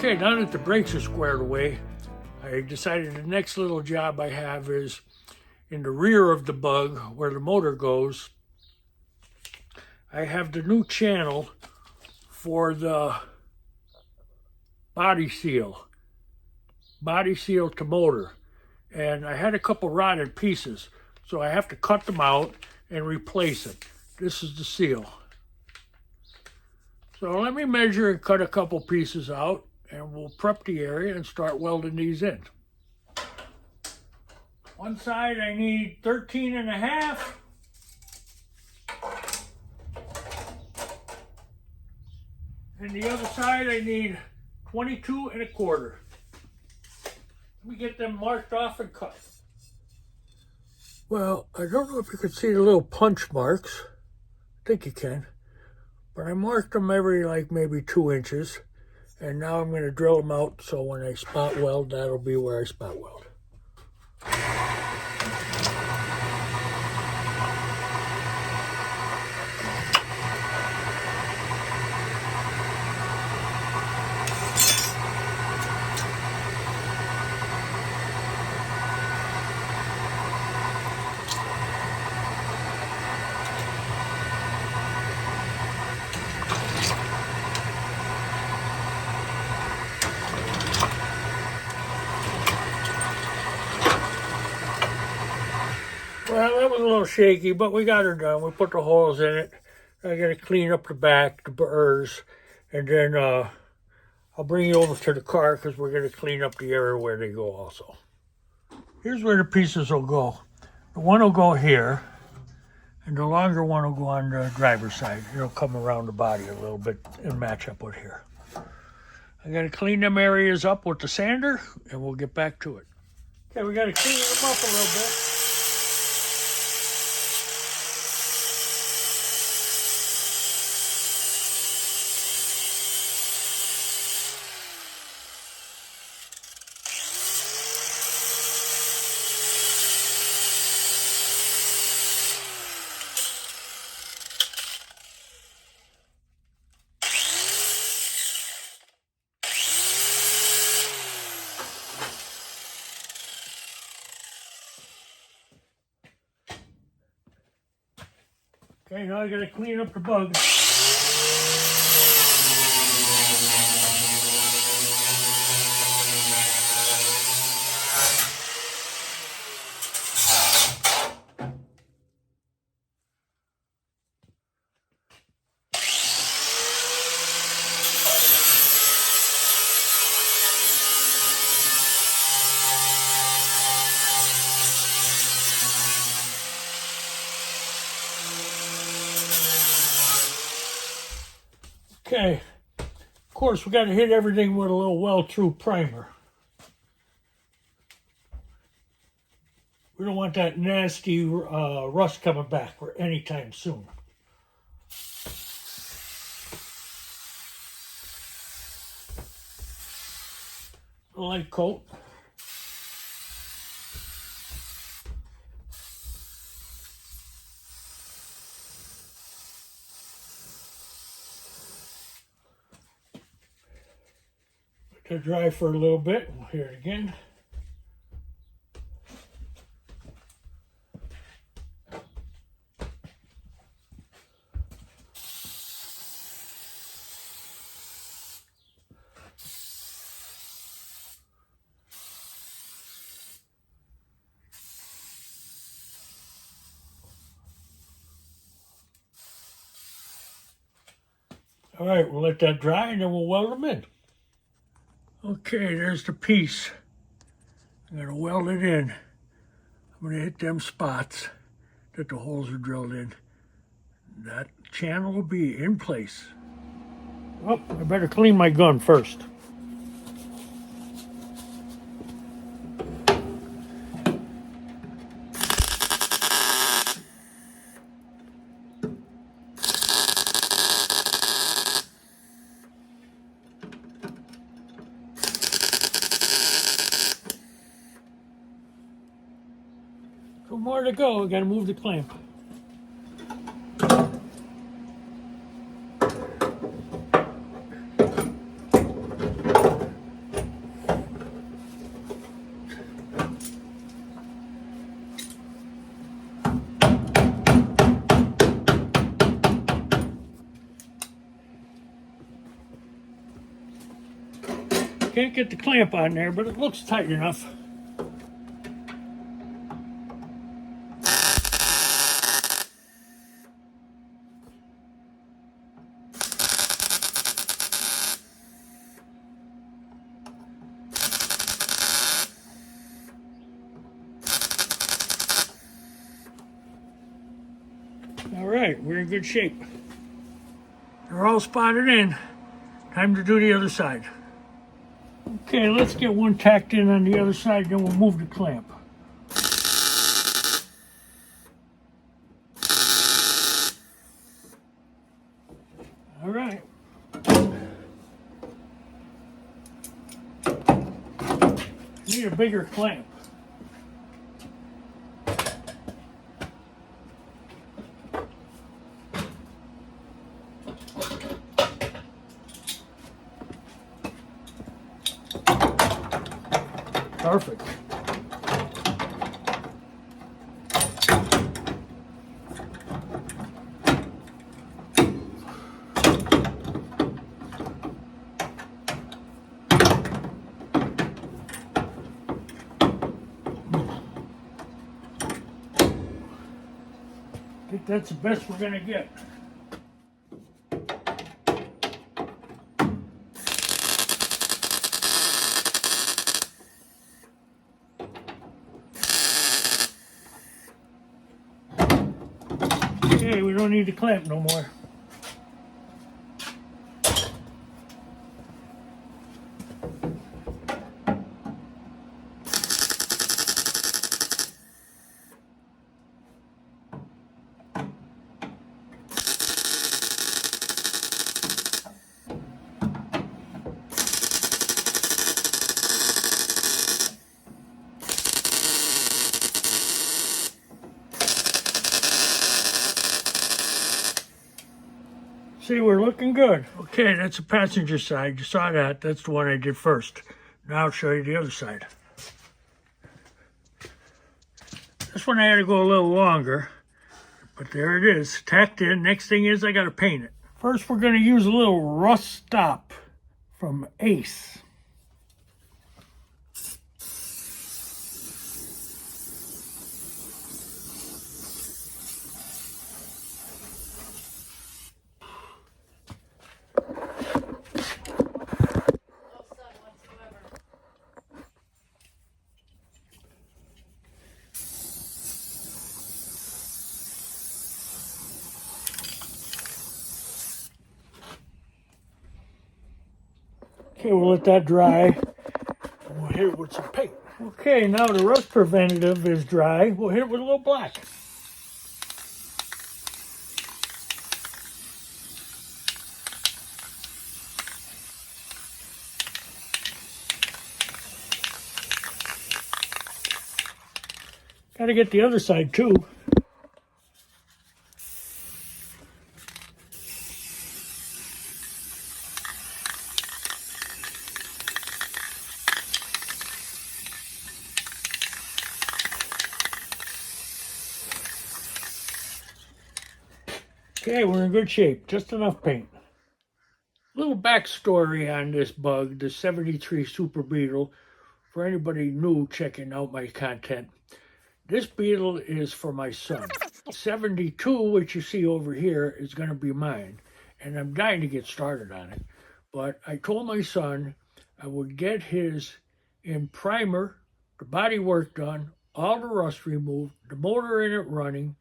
Okay, now that the brakes are squared away, I decided the next little job I have is in the rear of the bug where the motor goes. I have the new channel for the body seal to motor. And I had a couple rotted pieces, so I have to cut them out and replace it. This is the seal. So let me measure and cut a couple pieces out, and we'll prep the area and start welding these in. One side I need 13.5. And the other side I need 22.25. Let me get them marked off and cut. Well, I don't know if you can see the little punch marks. I think you can. But I marked them every maybe 2 inches. And now I'm going to drill them out so when I spot weld, that'll be where I spot weld. Well, that was a little shaky, but we got her done. We put the holes in it. I got to clean up the back, the burrs, and then I'll bring you over to the car because we're going to clean up the area where they go also. Here's where the pieces will go. The one will go here, and the longer one will go on the driver's side. It'll come around the body a little bit and match up with here. I got to clean them areas up with the sander, and we'll get back to it. Okay, we got to clean them up a little bit. Okay, now I gotta clean up the bug. Okay, of course we got to hit everything with a little weld-through primer. We don't want that nasty rust coming back anytime soon. A light coat. To dry for a little bit. We'll hear it again. All right, we'll let that dry and then we'll weld them in. Okay, there's the piece. I'm going to weld it in. I'm going to hit them spots that the holes are drilled in. That channel will be in place. Oh, I better clean my gun first. More to go. We got to move the clamp. Can't get the clamp on there, but it looks tight enough. All right, we're in good shape. They're all spotted in. Time to do the other side. Okay, let's get one tacked in on the other side, then we'll move the clamp. All right. Need a bigger clamp. Perfect. I think that's the best we're gonna get. Okay, we don't need the clamp no more. See, we're looking good. Okay, that's the passenger side. You saw that. That's the one I did first. Now I'll show you the other side. This one I had to go a little longer, but there it is, tacked in. Next thing is I got to paint it. First, we're going to use a little rust stop from Ace. Okay, we'll let that dry. We'll hit it with some paint. Okay, now the rust preventative is dry. We'll hit it with a little black. Got to get the other side too. Okay, we're in good shape. Just enough paint. Little backstory on this bug, the 73 Super Beetle. For anybody new checking out my content, this Beetle is for my son. 72, which you see over here, is going to be mine. And I'm dying to get started on it. But I told my son I would get his in primer, the body work done, all the rust removed, the motor in it running,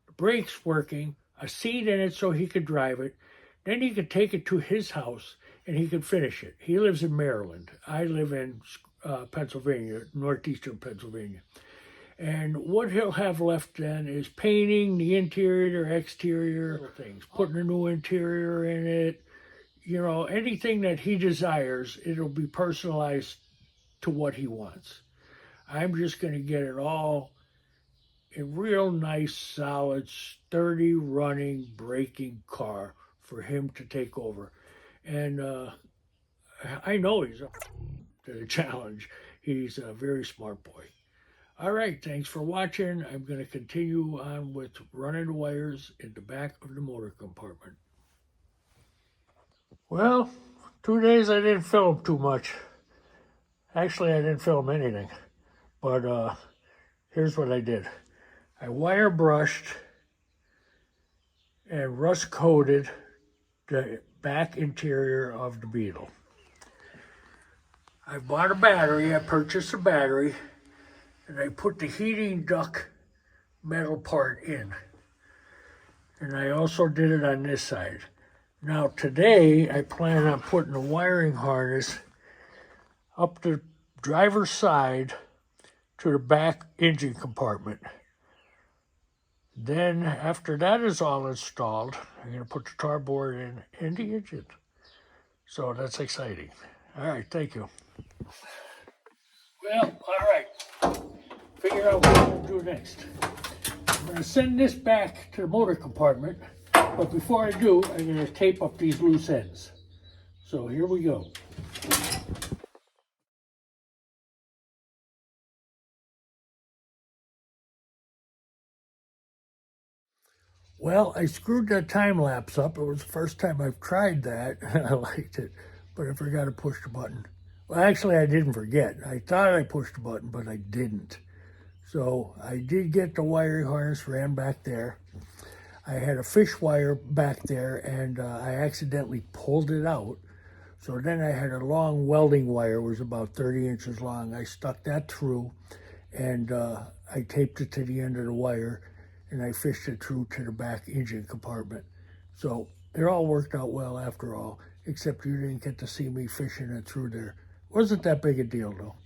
the brakes working, a seat in it so he could drive it. Then he could take it to his house and he could finish it. He lives in Maryland. I live in Pennsylvania, northeastern Pennsylvania. And what he'll have left then is painting the interior or exterior things, putting a new interior in it, you know, anything that he desires, it'll be personalized to what he wants. I'm just going to get it all a real nice, solid, sturdy, running, braking car for him to take over. And I know he's up to the challenge. He's a very smart boy. All right, thanks for watching. I'm going to continue on with running the wires in the back of the motor compartment. Well, 2 days I didn't film too much. Actually, I didn't film anything, but here's what I did. I wire brushed and rust coated the back interior of the Beetle. I bought a battery, I purchased a battery, and I put the heating duct metal part in. And I also did it on this side. Now today, I plan on putting a wiring harness up the driver's side to the back engine compartment. Then, after that is all installed, I'm going to put the tar board in the engine. So that's exciting. All right, thank you. Well, all right. Figure out what I'm going to do next. I'm going to send this back to the motor compartment, but before I do, I'm going to tape up these loose ends. So here we go. Well, I screwed that time lapse up. It was the first time I've tried that, and I liked it, but I forgot to push the button. Well, actually, I didn't forget. I thought I pushed the button, but I didn't. So I did get the wiring harness ran back there. I had a fish wire back there, and I accidentally pulled it out. So then I had a long welding wire, it was about 30 inches long. I stuck that through, and I taped it to the end of the wire, and I fished it through to the back engine compartment. So it all worked out well after all, except you didn't get to see me fishing it through there. Wasn't that big a deal though.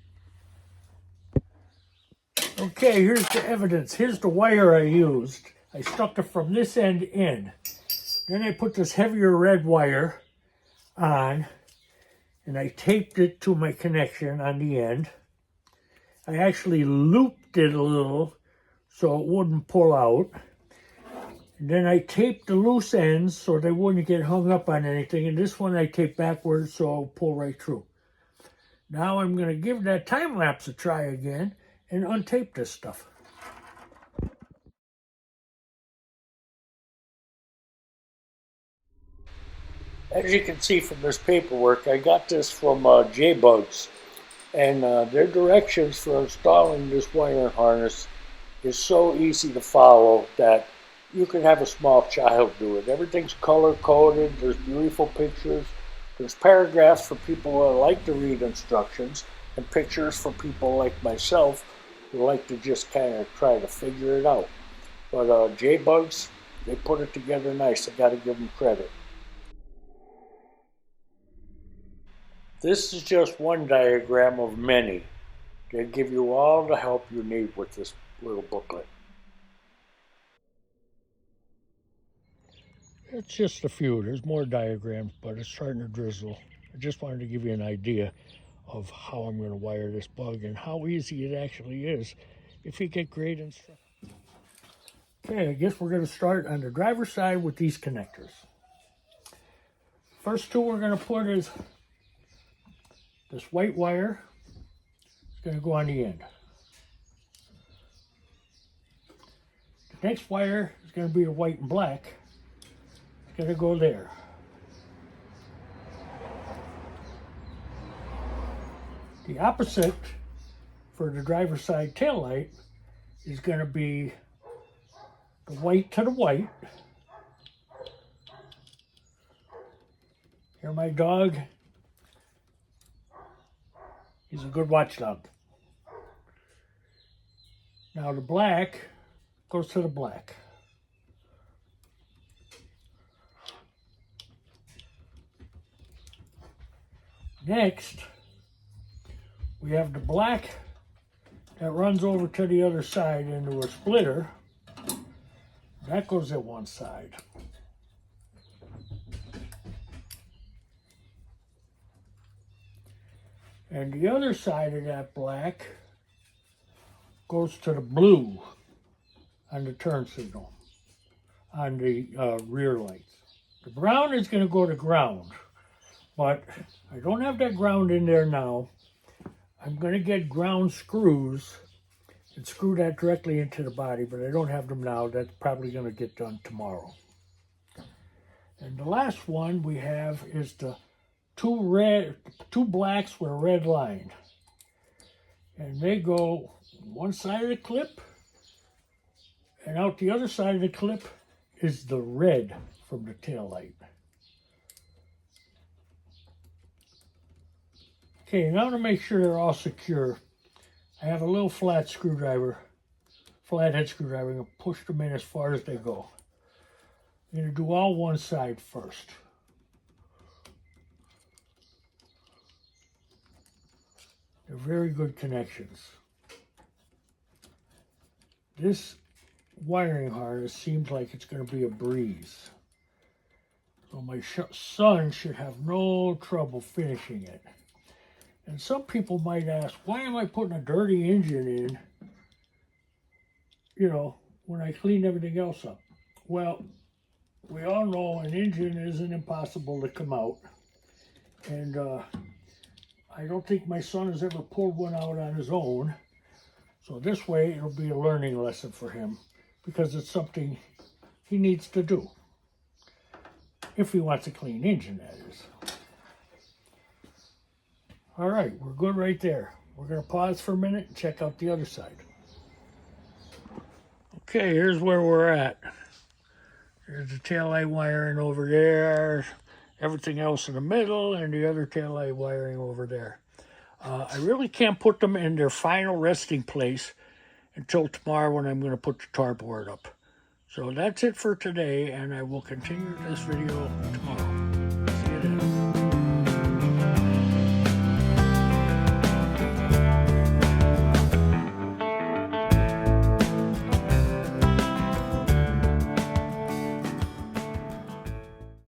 Okay, here's the evidence. Here's the wire I used. I stuck it from this end in. Then I put this heavier red wire on, and I taped it to my connection on the end. I actually looped it a little so it wouldn't pull out. And then I taped the loose ends so they wouldn't get hung up on anything. And this one I taped backwards so it'll pull right through. Now I'm going to give that time lapse a try again and untape this stuff. As you can see from this paperwork, I got this from J-Bugs, and their directions for installing this wiring harness is so easy to follow that you can have a small child do it. Everything's color-coded, there's beautiful pictures, there's paragraphs for people who like to read instructions, and pictures for people like myself who like to just kind of try to figure it out. But J-Bugs, they put it together nice. I got to give them credit. This is just one diagram of many. They give you all the help you need with this little booklet. It's just a few. There's more diagrams, but it's starting to drizzle. I just wanted to give you an idea of how I'm going to wire this bug and how easy it actually is if you get great instructions. Okay, I guess we're going to start on the driver's side with these connectors. First two we're going to put is this white wire. It's going to go on the end. The next wire is going to be the white and black. It's going to go there. The opposite for the driver's side tail light is going to be the white to the white. Here, my dog. He's a good watchdog. Now the black goes to the black. Next, we have the black that runs over to the other side into a splitter. That goes at one side. And the other side of that black goes to the blue on the turn signal, on the rear lights. The brown is going to go to ground, but I don't have that ground in there now. I'm going to get ground screws and screw that directly into the body, but I don't have them now. That's probably going to get done tomorrow. And the last one we have is the two blacks with a red line. And they go one side of the clip, and out the other side of the clip is the red from the tail light. Okay, now to make sure they're all secure, I have a little flathead screwdriver. I'm going to push them in as far as they go. I'm going to do all one side first. They're very good connections. This wiring harness seems like it's going to be a breeze. So my son should have no trouble finishing it. And some people might ask, why am I putting a dirty engine in, you know, when I clean everything else up? Well, we all know an engine isn't impossible to come out. And I don't think my son has ever pulled one out on his own. So this way it'll be a learning lesson for him because it's something he needs to do. If he wants a clean engine, that is. All right, we're good right there. We're going to pause for a minute and check out the other side. Okay, here's where we're at. There's the taillight wiring over there, everything else in the middle, and the other taillight wiring over there. I really can't put them in their final resting place until tomorrow when I'm going to put the tar board up. So that's it for today, and I will continue this video tomorrow. See you then.